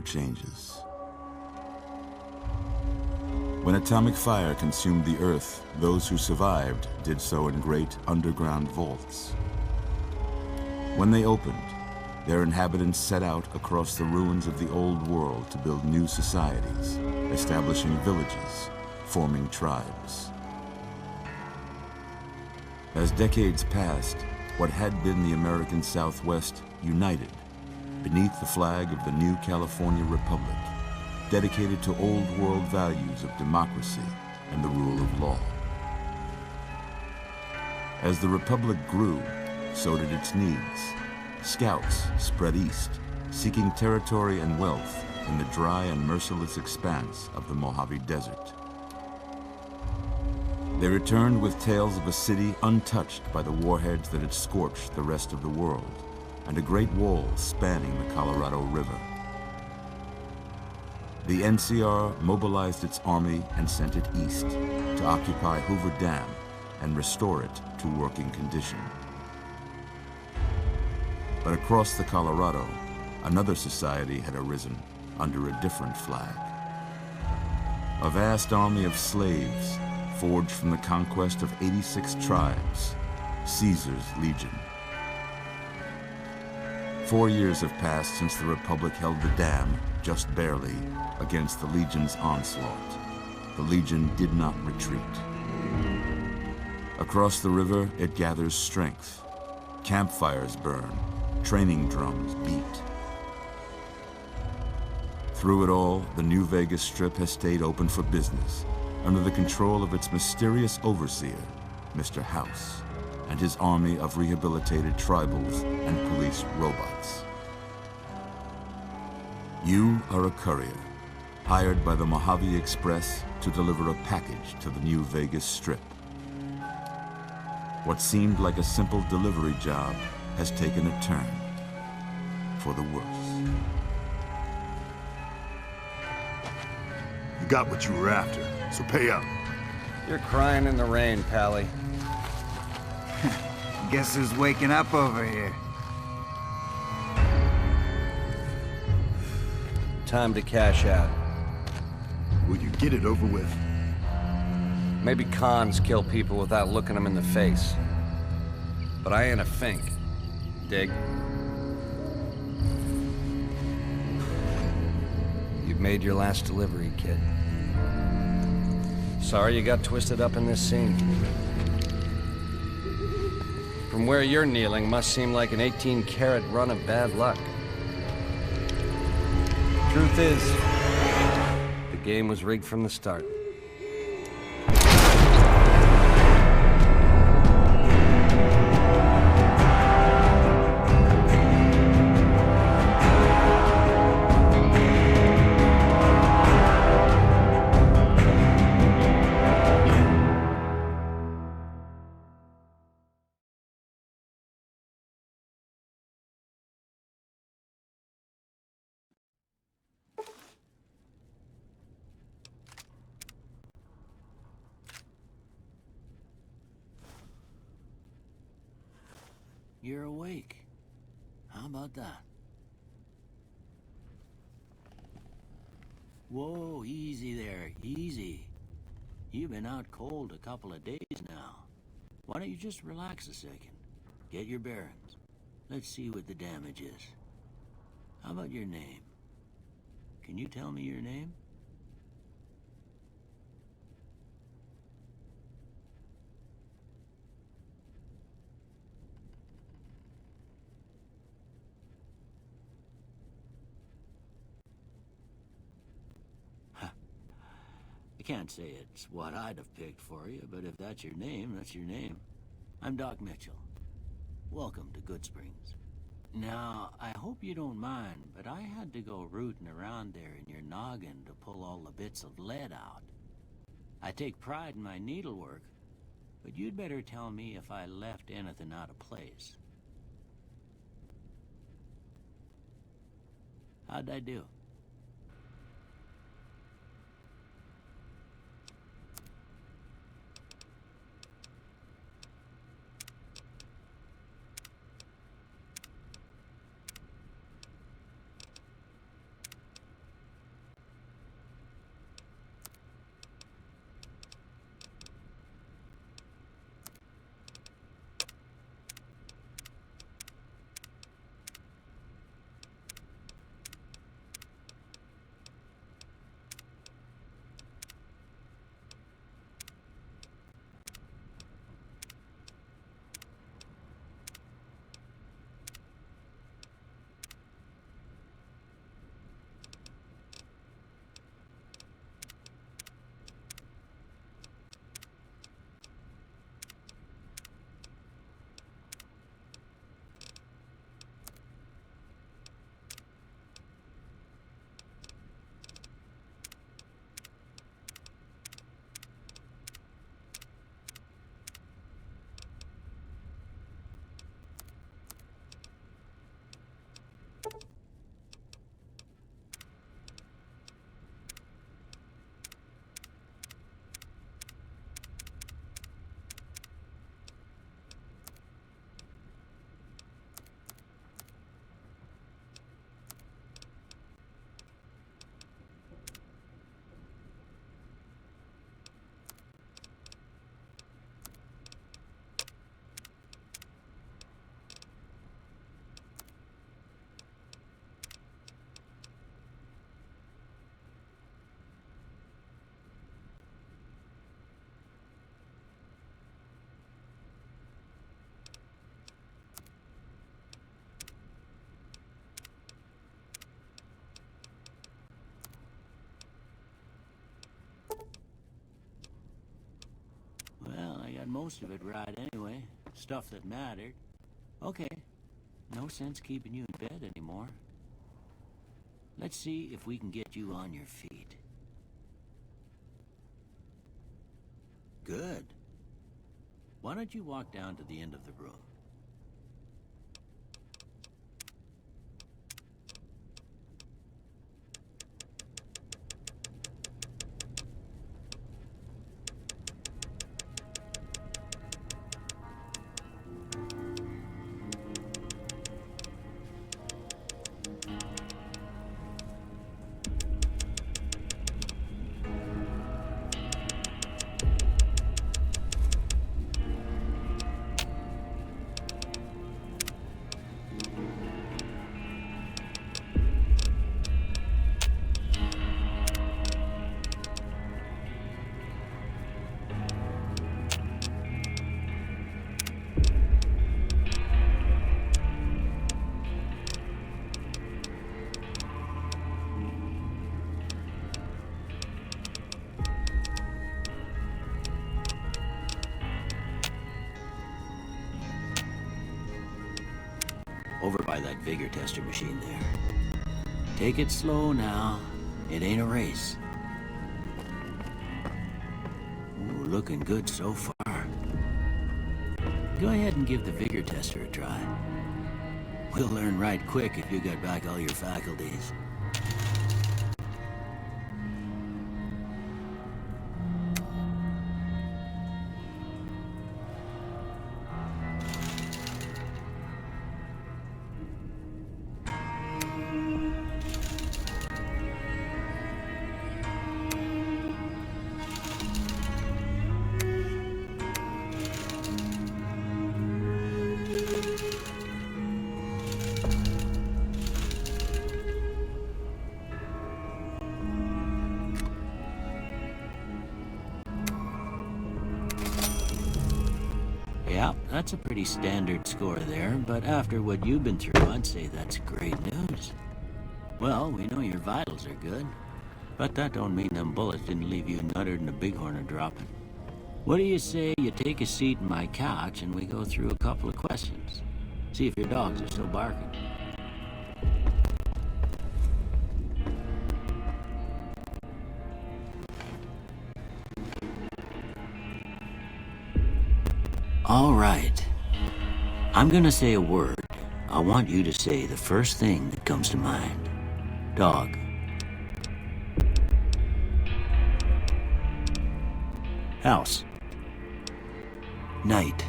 changes. When atomic fire consumed the Earth, those who survived did so in great underground vaults. When they opened, their inhabitants set out across the ruins of the old world to build new societies, establishing villages, forming tribes. As decades passed, what had been the American Southwest united beneath the flag of the new California Republic, dedicated to old world values of democracy and the rule of law. As the Republic grew, so did its needs. Scouts spread east, seeking territory and wealth in the dry and merciless expanse of the Mojave Desert. They returned with tales of a city untouched by the warheads that had scorched the rest of the world, and a great wall spanning the Colorado River. The NCR mobilized its army and sent it east to occupy Hoover Dam and restore it to working condition. But across the Colorado, another society had arisen under a different flag. A vast army of slaves forged from the conquest of 86 tribes, Caesar's Legion. 4 years have passed since the Republic held the dam, just barely, against the Legion's onslaught. The Legion did not retreat. Across the river, it gathers strength. Campfires burn, training drums beat. Through it all, the New Vegas Strip has stayed open for business, under the control of its mysterious overseer, Mr. House, and his army of rehabilitated tribals and police robots. You are a courier, hired by the Mojave Express to deliver a package to the New Vegas Strip. What seemed like a simple delivery job has taken a turn for the worse. You got what you were after, so pay up. You're crying in the rain, Pally. Guess who's waking up over here? Time to cash out. Will you get it over with? Maybe cons kill people without looking them in the face. But I ain't a fink. Dig? You've made your last delivery, kid. Sorry you got twisted up in this scene. From where you're kneeling must seem like an 18-carat run of bad luck. Truth is, the game was rigged from the start. You're awake. How about that? Whoa, easy there, easy. You've been out cold a couple of days now. Why don't you just relax a second? Get your bearings. Let's see what the damage is. How about your name? Can you tell me your name? I can't say it's what I'd have picked for you, but if that's your name, that's your name. I'm Doc Mitchell. Welcome to Good Springs. Now, I hope you don't mind, but I had to go rooting around there in your noggin to pull all the bits of lead out. I take pride in my needlework, but you'd better tell me if I left anything out of place. How'd I do? most of it right anyway. Stuff that mattered. Okay, no sense keeping you in bed anymore. Let's see if we can get you on your feet. Good. Why don't you walk down to the end of the room? Over by that vigor tester machine there. Take it slow now. It ain't a race. Ooh, looking good so far. Go ahead and give the vigor tester a try. We'll learn right quick if you got back all your faculties. Yeah, that's a pretty standard score there, but after what you've been through, I'd say that's great news. Well, we know your vitals are good, but that don't mean them bullets didn't leave you nuttered and a bighorn dropping. What do you say you take a seat in my couch and we go through a couple of questions? See if your dogs are still barking. All right. I'm gonna say a word. I want you to say the first thing that comes to mind. Dog. House. Night.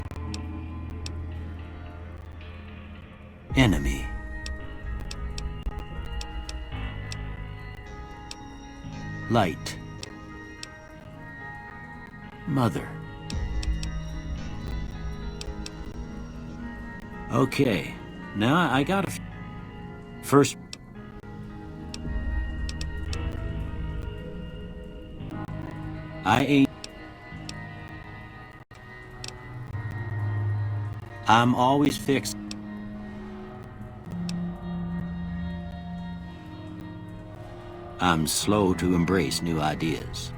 Enemy. Light. Mother. Okay, now I got a first. I ain't. I'm always fixed. I'm slow to embrace new ideas.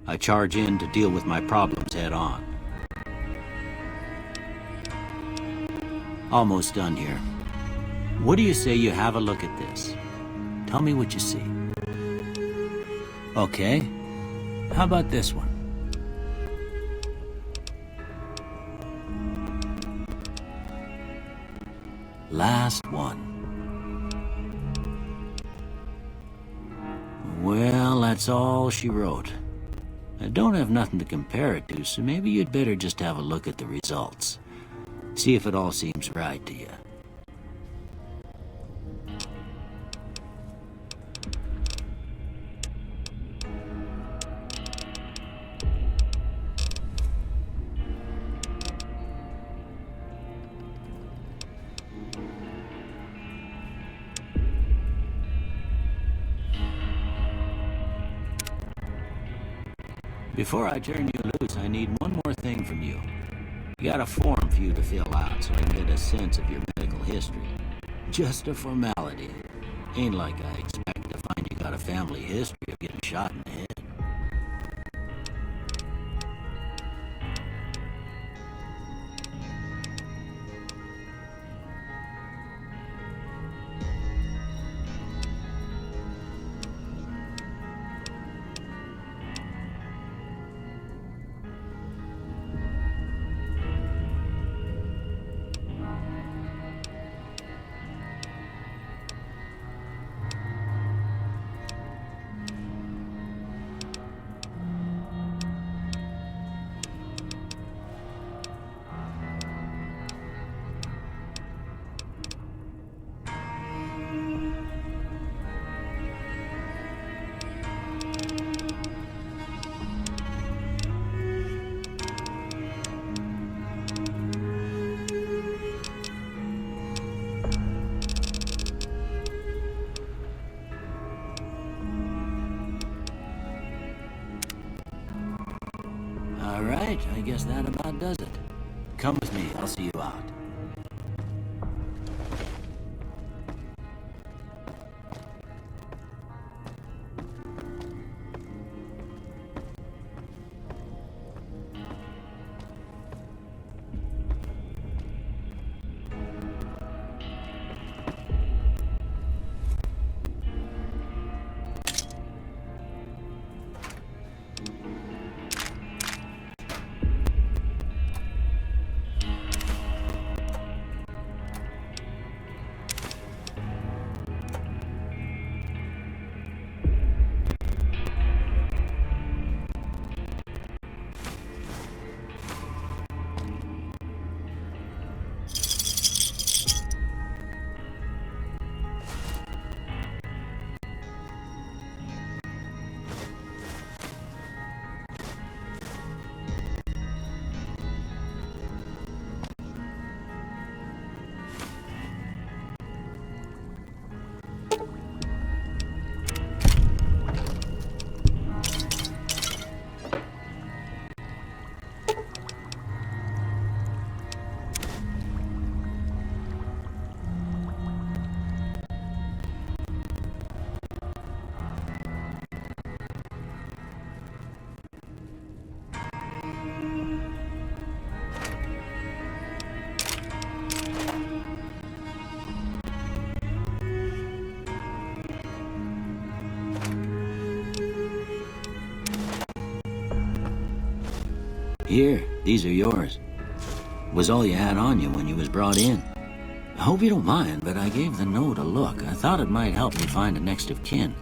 I charge in to deal with my problems head on. Almost done here. What do you say you have a look at this? Tell me what you see. Okay. How about this one? Last one. Well, that's all she wrote. I don't have nothing to compare it to, so maybe you'd better just have a look at the results. See if it all seems right to you. Before I turn you loose, I need one more thing from you. You got a form for you to fill out so I can get a sense of your medical history. Just a formality. Ain't like I expect to find you got a family history of getting shot in the head. right, I guess that about does it. Come with me, I'll see you out. Here, these are yours. Was all you had on you when you was brought in. I hope you don't mind, but I gave the note a look. I thought it might help me find a next of kin.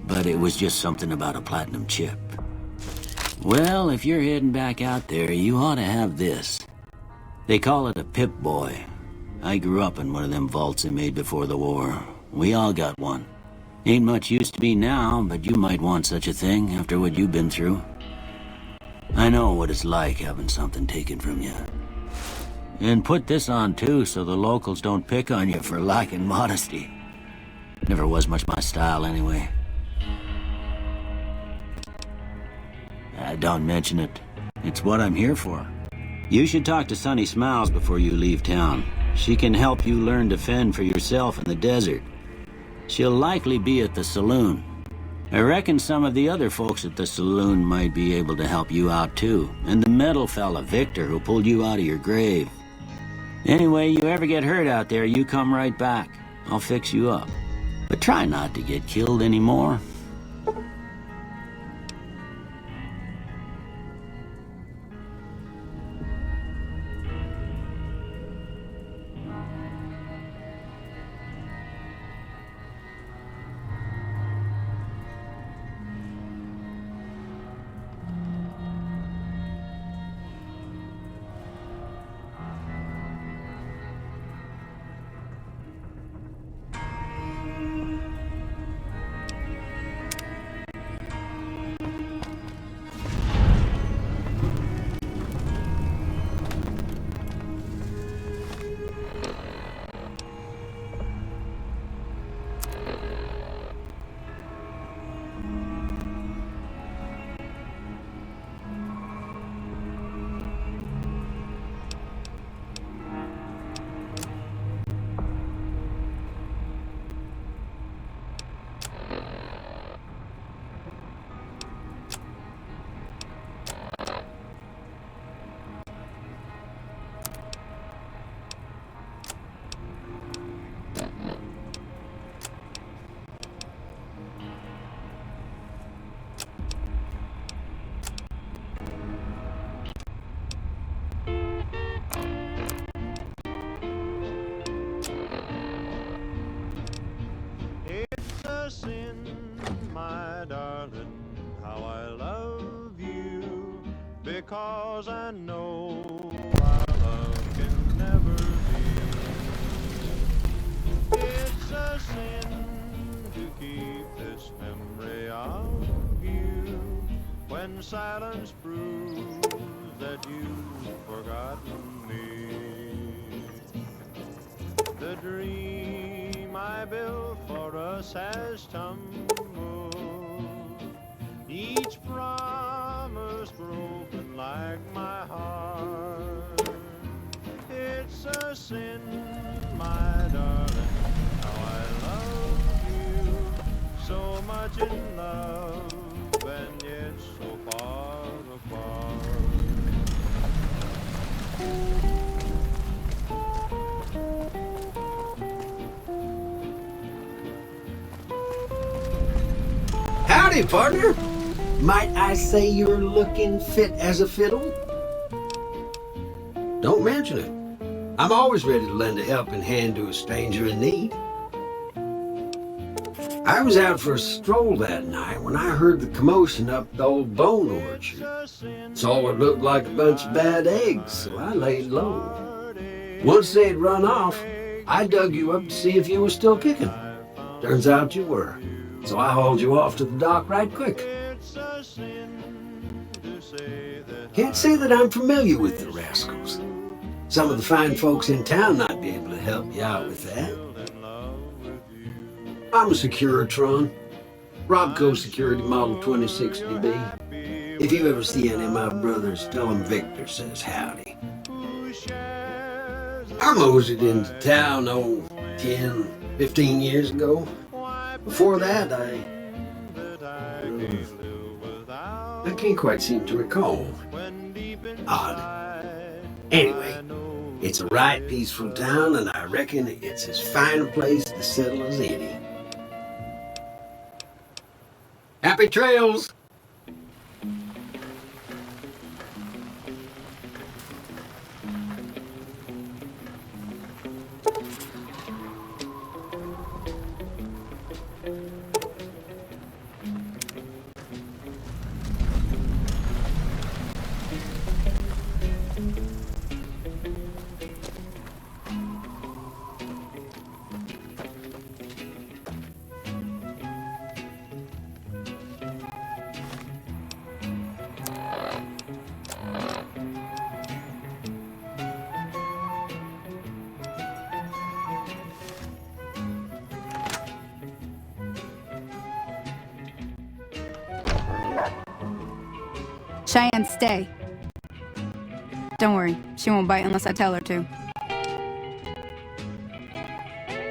But it was just something about a platinum chip. Well, if you're heading back out there, you ought to have this. They call it a Pip-Boy. I grew up in one of them vaults they made before the war. We all got one. Ain't much use to me now, but you might want such a thing after what you've been through. I know what it's like having something taken from you. And put this on too, so the locals don't pick on you for lacking modesty. Never was much my style anyway. Don't mention it. It's what I'm here for. You should talk to Sunny Smiles before you leave town. She can help you learn to fend for yourself in the desert. She'll likely be at the saloon. I reckon some of the other folks at the saloon might be able to help you out too. And the metal fella, Victor, who pulled you out of your grave. Anyway, you ever get hurt out there, you come right back. I'll fix you up. But try not to get killed anymore. Because I know our love can never be. It's a sin to keep this memory of you when silence proves that you've forgotten me. The dream I built for us has tumbled, each promise broken like like my heart. It's a sin, my darling, how I love you. So much in love, and yet so far apart. Howdy, partner. Might I say you're looking fit as a fiddle? Don't mention it. I'm always ready to lend a helping hand to a stranger in need. I was out for a stroll that night when I heard the commotion up the old bone orchard. Saw what looked like a bunch of bad eggs, so I laid low. Once they'd run off, I dug you up to see if you were still kicking. Turns out you were, so I hauled you off to the dock right quick. Can't say that I'm familiar with the rascals. Some of the fine folks in town might be able to help you out with that. I'm a Securitron, Robco Security Model 2060B. If you ever see any of my brothers, tell them Victor says howdy. I moseyed into town, 10, 15 years ago. Before that, I can't quite seem to recall. Odd. Anyway, it's a right peaceful town, and I reckon it's as fine a place to settle as any. Happy trails! Cheyenne, stay. Don't worry, she won't bite unless I tell her to.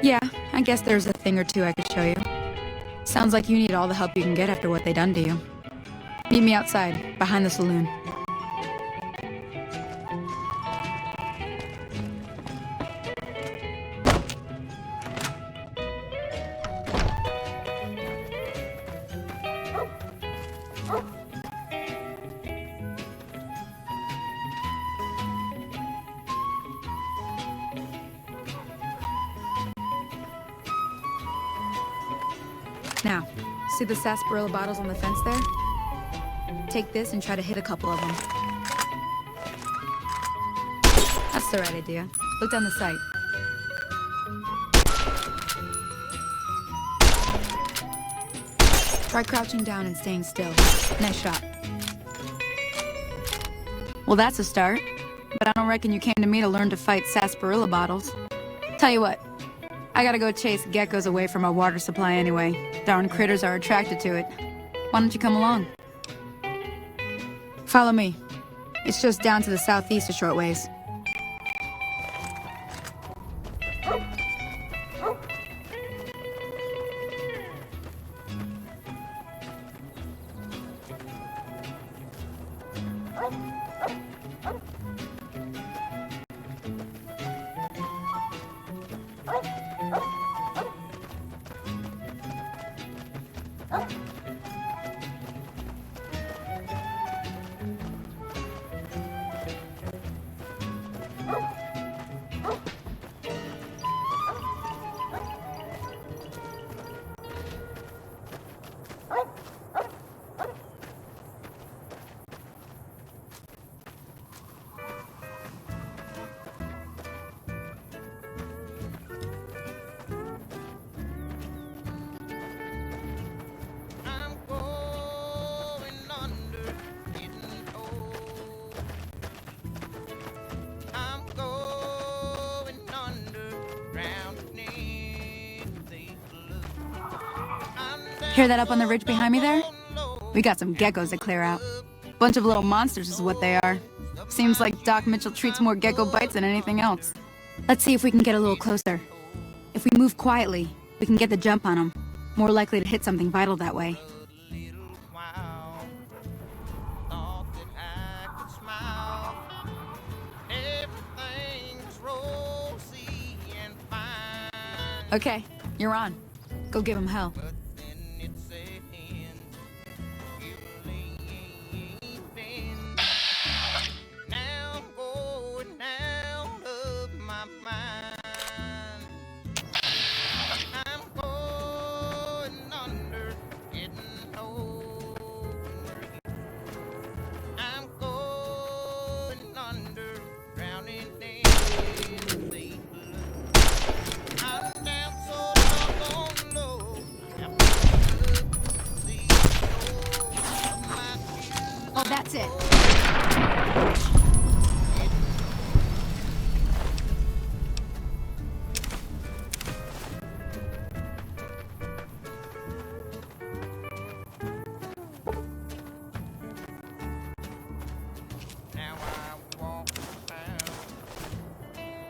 Yeah, I guess there's a thing or two I could show you. Sounds like you need all the help you can get after what they done to you. Meet me outside, behind the saloon. Now, see the sarsaparilla bottles on the fence there? Take this and try to hit a couple of them. That's the right idea. Look down the sight. Try crouching down and staying still. Nice shot. Well, that's a start. But I don't reckon you came to me to learn to fight sarsaparilla bottles. Tell you what. I gotta go chase geckos away from our water supply anyway. Darn critters are attracted to it. Why don't you come along? Follow me. It's just down to the southeast a short ways. Hear that up on the ridge behind me there? We got some geckos to clear out. Bunch of little monsters is what they are. Seems like Doc Mitchell treats more gecko bites than anything else. Let's see if we can get a little closer. If we move quietly, we can get the jump on him. More likely to hit something vital that way. Okay, you're on. Go give him hell. Oh, that's it. Now I walk around,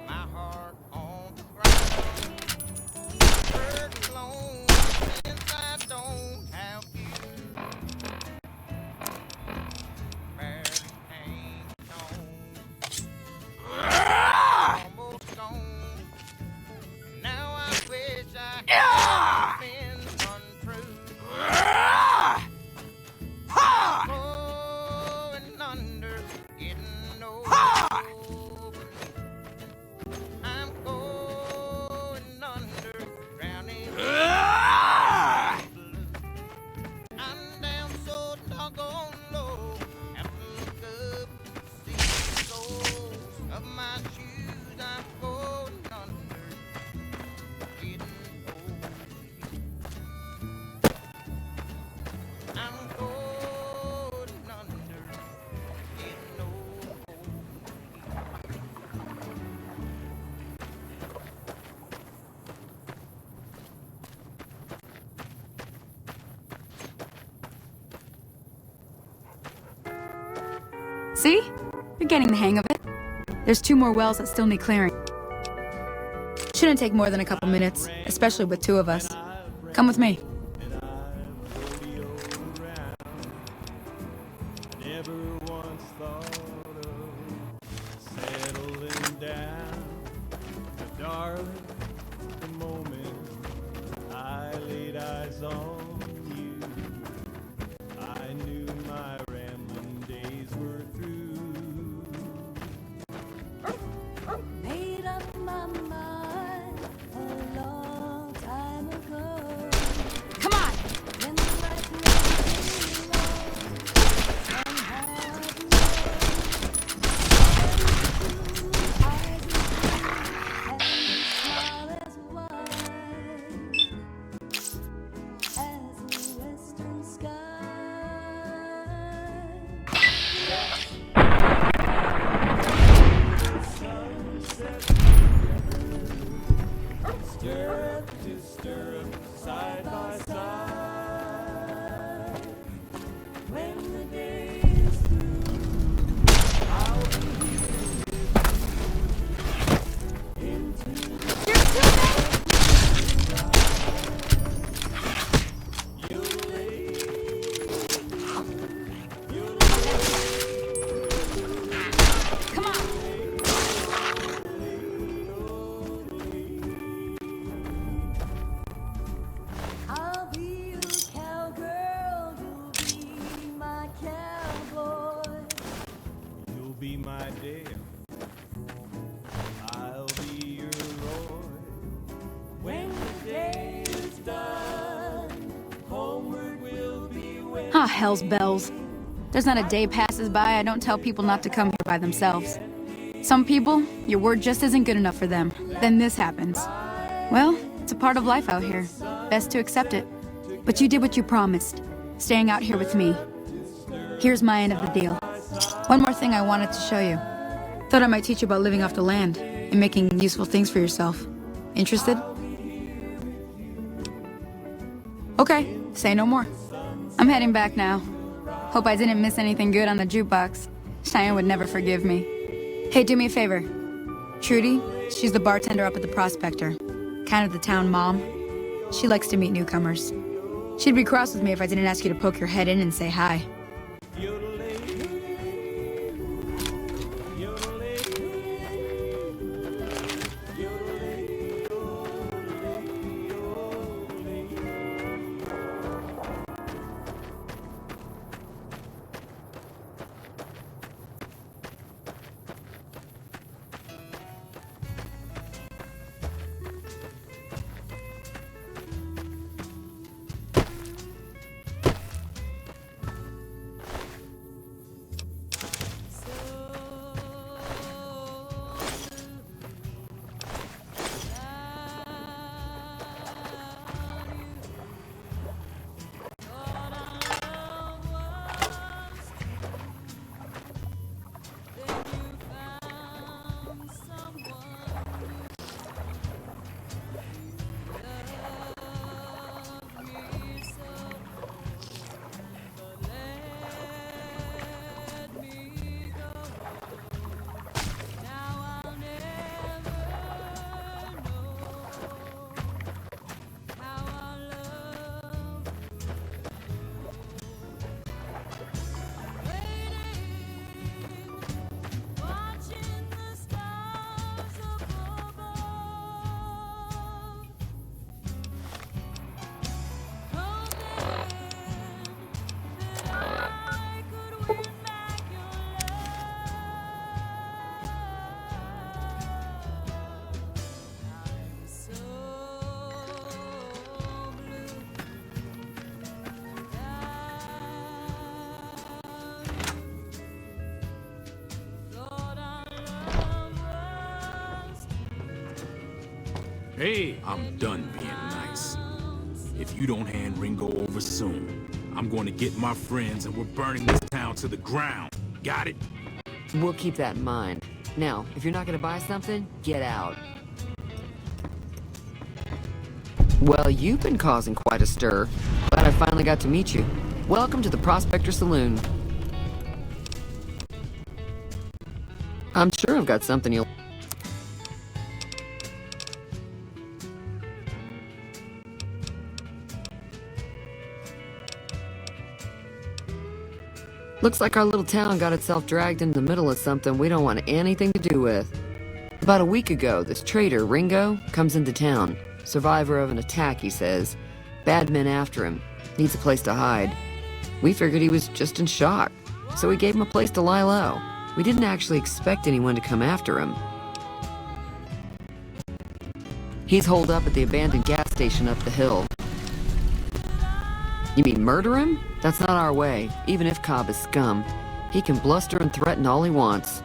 my heart on the ground. Hurt alone since I don't have you. Barely hanging on. Almost gone. Now I wish I had been untrue. Going under, getting over. I'm going under, drowning in blue. I'm down so doggone low. Have to look up to see the soles of my shoes. I'm going under, getting old. I'm going under, getting old. See? You're getting the hang of it. There's 2 more wells that still need clearing. Shouldn't take more than a couple minutes, especially with 2 of us. Come with me. Never once thought of settling down. But darling, the moment I laid eyes on you, I knew my rambling days were through. Made up my mind a long time ago. Come on! When the right man came along, somehow eyes as blue and your smile as wide as a western sky. Stirrup to stirrup, side by side. When the day is through, I'll be here into the you'll lay, you'll Come on! I'll be your cowgirl, you'll be my cowboy. You'll be my Dale, I'll be your Roy. When the day is done, Homeward we'll be wed. Ah, hell's bells. There's not a day passes by I don't tell people not to come here by themselves. Some people, your word just isn't good enough for them. Then this happens. Well, it's a part of life out here. Best to accept it. But you did what you promised, staying out here with me. Here's my end of the deal. One more thing I wanted to show you. Thought I might teach you about living off the land and making useful things for yourself. Interested? Okay, say no more. I'm heading back now. Hope I didn't miss anything good on the jukebox. Cheyenne would never forgive me. Hey, do me a favor. Trudy, she's the bartender up at the Prospector. Kind of the town mom. She likes to meet newcomers. She'd be cross with me if I didn't ask you to poke your head in and say hi. Hey, I'm done being nice. If you don't hand Ringo over soon, I'm going to get my friends and we're burning this town to the ground. Got it? We'll keep that in mind. Now, if you're not gonna buy something, get out. Well, you've been causing quite a stir. Glad I finally got to meet you. Welcome to the Prospector Saloon. I'm sure I've got something you'll... Looks like our little town got itself dragged into the middle of something we don't want anything to do with. About a week ago, this traitor, Ringo, comes into town. Survivor of an attack, he says. Bad men after him. Needs a place to hide. We figured he was just in shock, so we gave him a place to lie low. We didn't actually expect anyone to come after him. He's holed up at the abandoned gas station up the hill. You mean murder him? That's not our way, even if Cobb is scum. He can bluster and threaten all he wants.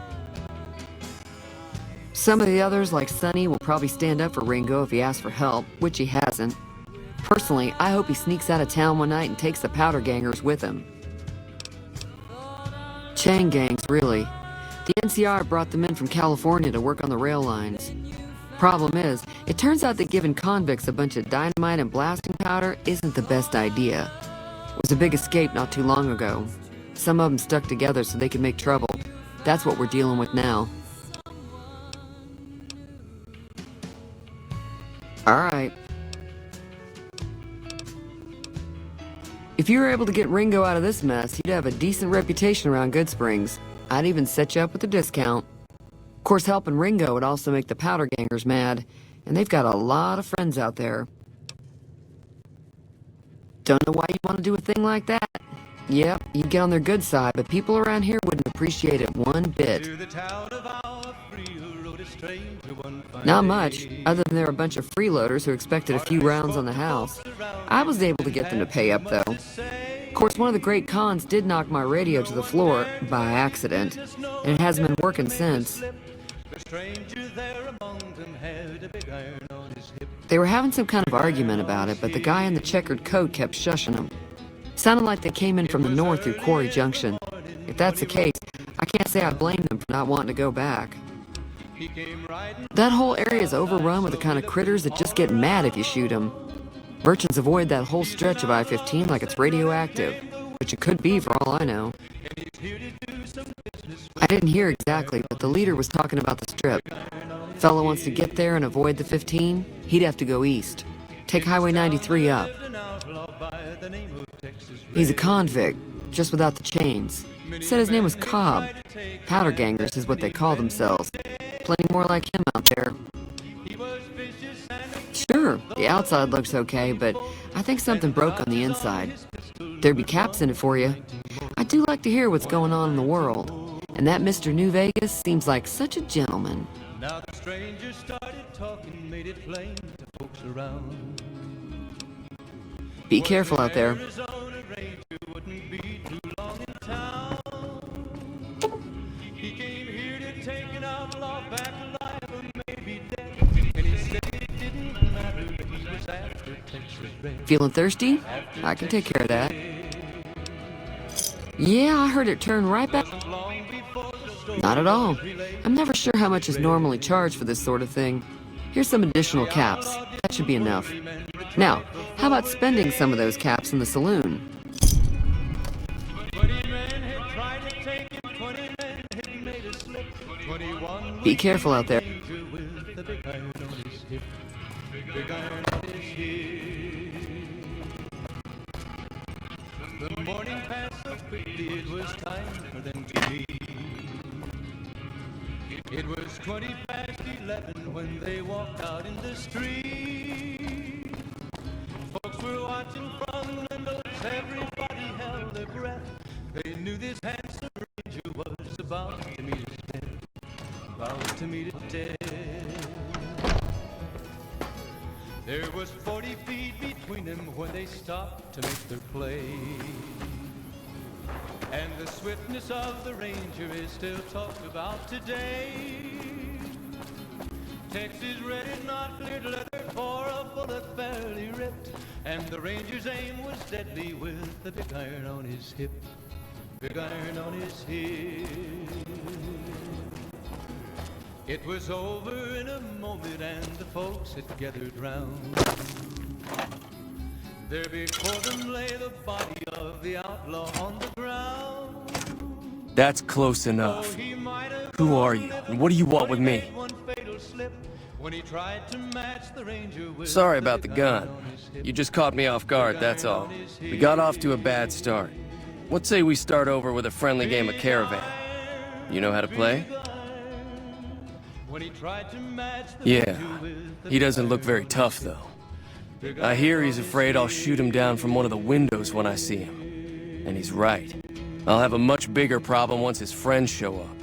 Some of the others, like Sonny, will probably stand up for Ringo if he asks for help, which he hasn't. Personally, I hope he sneaks out of town one night and takes the powder gangers with him. Chain gangs, really. The NCR brought them in from California to work on the rail lines. Problem is, it turns out that giving convicts a bunch of dynamite and blasting powder isn't the best idea. It was a big escape not too long ago. Some of them stuck together so they could make trouble. That's what we're dealing with now. Alright. If you were able to get Ringo out of this mess, you'd have a decent reputation around Goodsprings. I'd even set you up with a discount. Of course, helping Ringo would also make the powder gangers mad, and they've got a lot of friends out there. Don't know why you want to do a thing like that. Yep, you'd get on their good side, but people around here wouldn't appreciate it one bit. Not much, other than they're a bunch of freeloaders who expected a few rounds on the house. I was able to get them to pay up, though. Of course, one of the great cons did knock my radio to the floor, by accident, and it hasn't been working since. They were having some kind of argument about it, but the guy in the checkered coat kept shushing them. Sounded like they came in from the north through Quarry Junction. If that's the case, I can't say I blame them for not wanting to go back. That whole area is overrun with the kind of critters that just get mad if you shoot them. Merchants avoid that whole stretch of I-15 like it's radioactive, which it could be for all I know. I didn't hear exactly, but the leader was talking about the strip. Fella wants to get there and avoid the 15, he'd have to go east. Take Highway 93 up. He's a convict, just without the chains. Said his name was Cobb. Powder gangers is what they call themselves. Plenty more like him out there. Sure, the outside looks okay, but I think something broke on the inside. There'd be caps in it for you. I do like to hear what's going on in the world. And that Mr. New Vegas seems like such a gentleman. Now the stranger started talking, made it plain to folks around. Be careful out there. He came here to take an outlaw back alive or maybe dead. And he said it didn't matter, he was after Texas Red. Feeling thirsty? I can take care of that. Yeah, I heard it turn right back. Not at all. I'm never sure how much is normally charged for this sort of thing. Here's some additional caps. That should be enough. Now, how about spending some of those caps in the saloon? Be careful out there. The morning passed so quickly, it was time for them to leave. It was 20 past 11 when they walked out in the street. Folks were watching from windows, everybody held their breath. They knew this handsome ranger was about to meet his death. About to meet his death. There was 40 feet between them when they stopped to make their play. And the swiftness of the ranger is still talked about today. Texas red is not cleared leather for a bullet fairly ripped. And the ranger's aim was deadly with the big iron on his hip. Big iron on his hip. It was over in a moment and the folks had gathered round. There before them lay the body of the outlaw on the ground. That's close enough. Who are you, and what do you want with me? Sorry about the gun. You just caught me off guard, that's all. We got off to a bad start. What say we start over with a friendly game of Caravan? You know how to play? Yeah, he doesn't look very tough, though. I hear he's afraid I'll shoot him down from one of the windows when I see him. And he's right. I'll have a much bigger problem once his friends show up.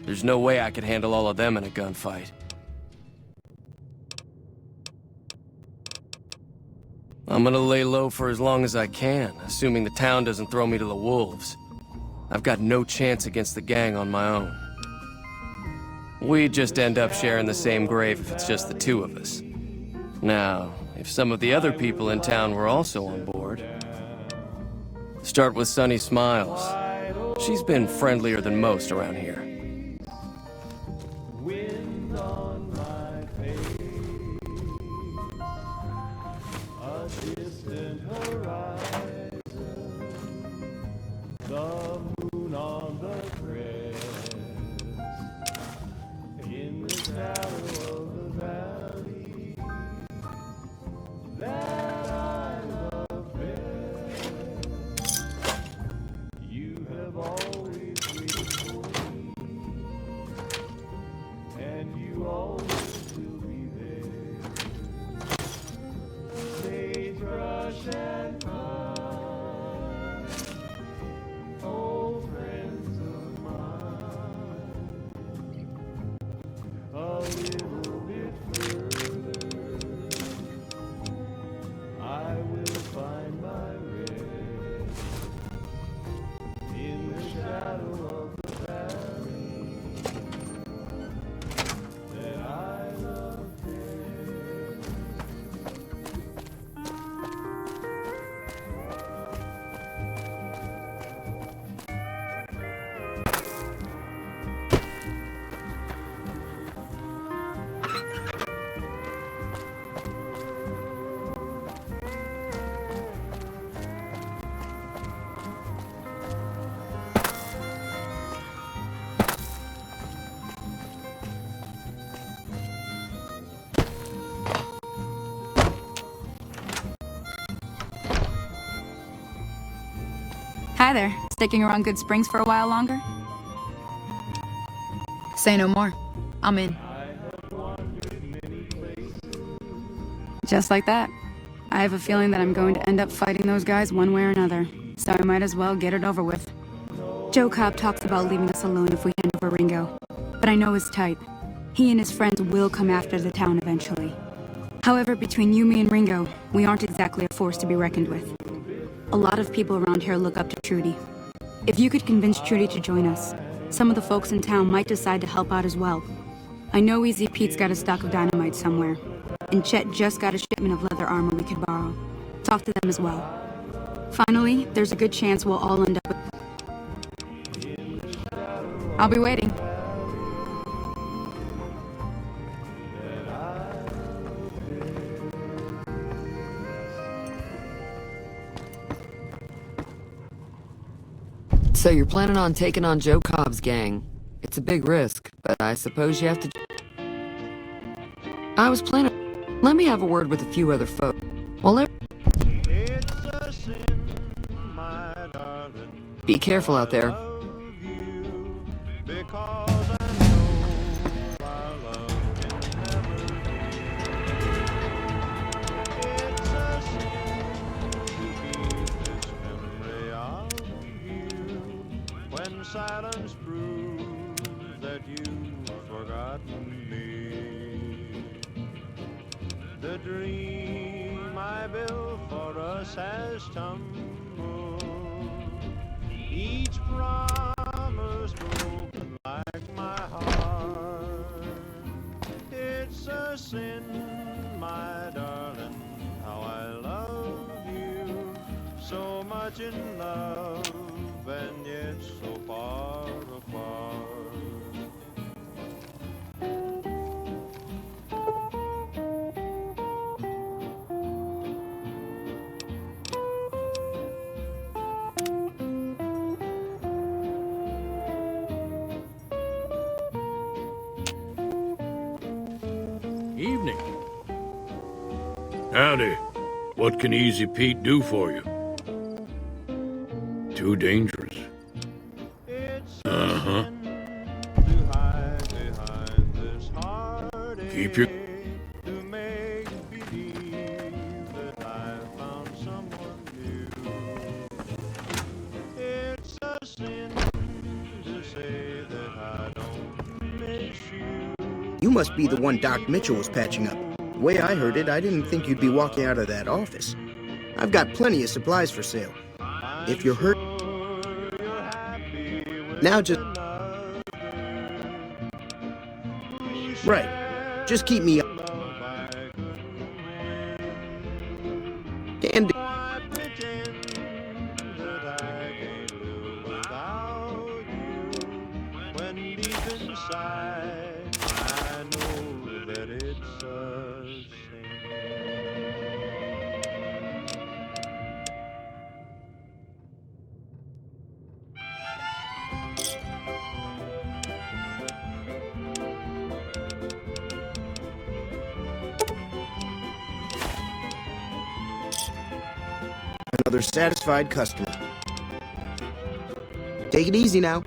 There's no way I could handle all of them in a gunfight. I'm gonna lay low for as long as I can, assuming the town doesn't throw me to the wolves. I've got no chance against the gang on my own. We'd just end up sharing the same grave if it's just the two of us. Now, if some of the other people in town were also on board. Start with Sunny Smiles. She's been friendlier than most around here. Wind on my face, a distant horizon, the moon on the crest, in the shadow of the valley that I love best. You have always waited for me. Hi there. Sticking around Good Springs for a while longer? Say no more. I'm in. Just like that. I have a feeling that I'm going to end up fighting those guys one way or another, so I might as well get it over with. Joe Cobb talks about leaving us alone if we hand over Ringo, but I know his type. He and his friends will come after the town eventually. However, between you, me, and Ringo, we aren't exactly a force to be reckoned with. A lot of people around here look up to Trudy. If you could convince Trudy to join us, some of the folks in town might decide to help out as well. I know Easy Pete's got a stock of dynamite somewhere, and Chet just got a shipment of leather armor we could borrow. Talk to them as well. Finally, there's a good chance we'll all end up with... I'll be waiting. So you're planning on taking on Joe Cobb's gang. It's a big risk, but I suppose you have to... I was planning... Let me have a word with a few other folk. Be careful out there. Silence proves that you've forgotten me. The dream I built for us has tumbled. Each promise broken like my heart. It's a sin, my darling, how I love you. So much in love and yet so far apart. Evening. Howdy. What can Easy Pete do for you? Too dangerous. Uh-huh. Keep your... You must be the one Doc Mitchell was patching up. The way I heard it, I didn't think you'd be walking out of that office. I've got plenty of supplies for sale. If you're hurt... Now just... Right. Just keep me up. And... Another satisfied customer. Take it easy now.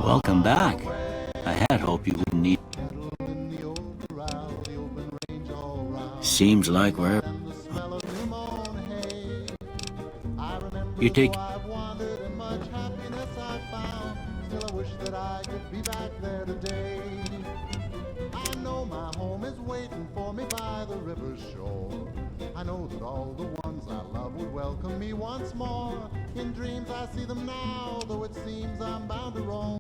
Welcome back. I had hoped you wouldn't need... Seems like we're... You take... I know that all the ones I love would welcome me once more. In dreams I see them now, though it seems I'm bound to roam.